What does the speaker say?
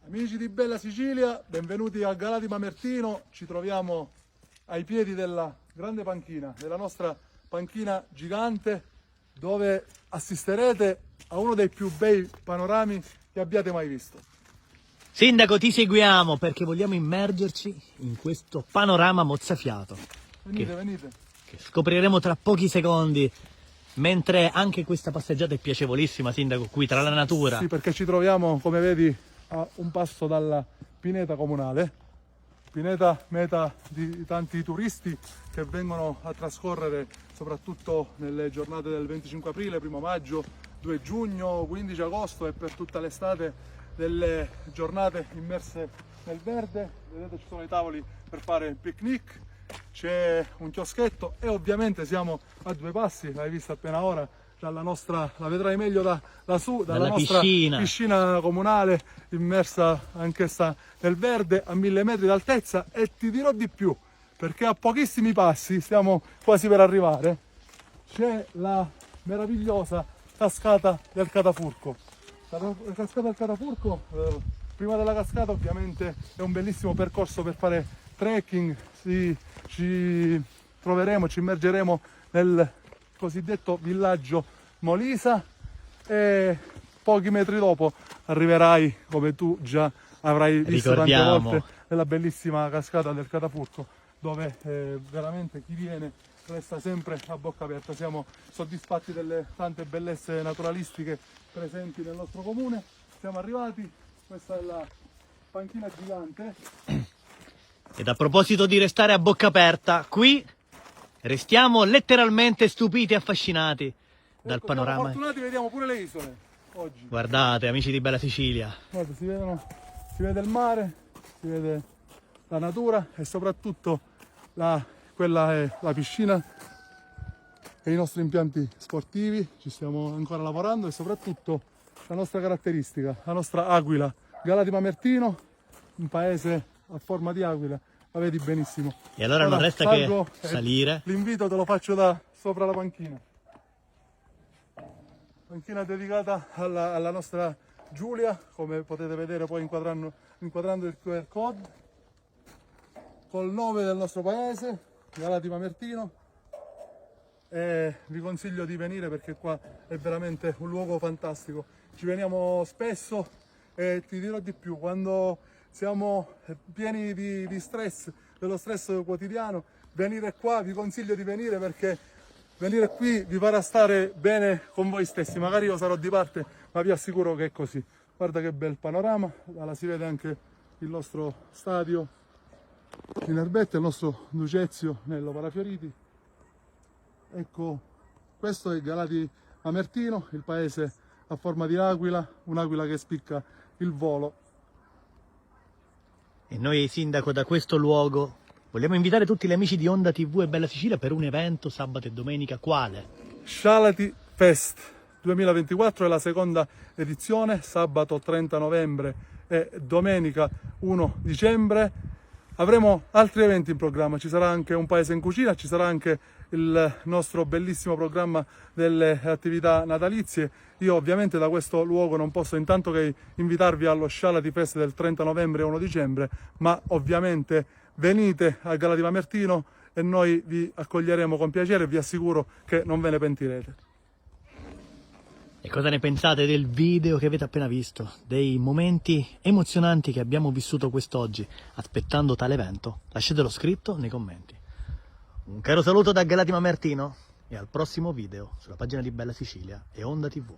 Amici di Bella Sicilia, benvenuti a Galà di Mamertino. Ci troviamo ai piedi della grande panchina, della nostra panchina gigante, dove assisterete a uno dei più bei panorami che abbiate mai visto. Sindaco, ti seguiamo perché vogliamo immergerci in questo panorama mozzafiato Venite. che scopriremo tra pochi secondi, mentre anche questa passeggiata è piacevolissima, Sindaco, qui tra la natura. Sì, perché ci troviamo, come vedi, a un passo dalla pineta comunale, pineta meta di tanti turisti che vengono a trascorrere soprattutto nelle giornate del 25 aprile, 1 maggio, 2 giugno, 15 agosto e per tutta l'estate, delle giornate immerse nel verde. Vedete, ci sono i tavoli per fare picnic, c'è un chioschetto e ovviamente siamo a 2 passi, l'hai vista appena ora, dalla nostra, la vedrai meglio da lassù, dalla nostra piscina comunale immersa anch'essa nel verde a 1000 metri d'altezza. E ti dirò di più, perché a pochissimi passi, stiamo quasi per arrivare, c'è la meravigliosa cascata del Catafurco. La cascata del Catafurco, prima della cascata ovviamente è un bellissimo percorso per fare trekking, ci immergeremo nel cosiddetto villaggio Molisa e pochi metri dopo arriverai, come tu già avrai visto tante volte, nella bellissima cascata del Catafurco, dove veramente chi viene resta sempre a bocca aperta. Siamo soddisfatti delle tante bellezze naturalistiche presenti nel nostro comune. Siamo arrivati, questa è la panchina gigante. Ed a proposito di restare a bocca aperta, qui restiamo letteralmente stupiti e affascinati dal panorama. Siamo fortunati, vediamo pure le isole oggi. Guardate, amici di Bella Sicilia. Guarda, si vede il mare, si vede la natura e soprattutto quella è la piscina e i nostri impianti sportivi. Ci stiamo ancora lavorando e soprattutto la nostra caratteristica, la nostra aquila. Galà di Mamertino, un paese a forma di aquila, la vedi benissimo. E allora non resta che salire. L'invito te lo faccio da sopra la panchina. Panchina dedicata alla nostra Giulia, come potete vedere poi inquadrando il QR code, col nome del nostro paese, Galà di Mamertino. E vi consiglio di venire perché qua è veramente un luogo fantastico. Ci veniamo spesso e ti dirò di più, quando siamo pieni di stress, dello stress quotidiano, venire qua, vi consiglio di venire perché venire qui vi farà stare bene con voi stessi. Magari io sarò di parte, ma vi assicuro che è così. Guarda che bel panorama, là si vede anche il nostro stadio in erbette, il nostro Ducezio Nello Parafioriti. Ecco, questo è Galà di Mamertino, il paese a forma di aquila, un'aquila che spicca il volo. E noi, Sindaco, da questo luogo vogliamo invitare tutti gli amici di Onda TV e Bella Sicilia per un evento sabato e domenica. Quale? Scialati Fest 2024 è la seconda edizione, sabato 30 novembre e domenica 1 dicembre. Avremo altri eventi in programma, ci sarà anche un paese in cucina, ci sarà anche il nostro bellissimo programma delle attività natalizie. Io ovviamente da questo luogo non posso intanto che invitarvi allo Scialati Fest del 30 novembre e 1 dicembre, ma ovviamente venite a Galà di Mamertino e noi vi accoglieremo con piacere e vi assicuro che non ve ne pentirete. E cosa ne pensate del video che avete appena visto? Dei momenti emozionanti che abbiamo vissuto quest'oggi aspettando tale evento? Lasciatelo scritto nei commenti. Un caro saluto da Galà di Mamertino e al prossimo video sulla pagina di Bella Sicilia e Onda TV.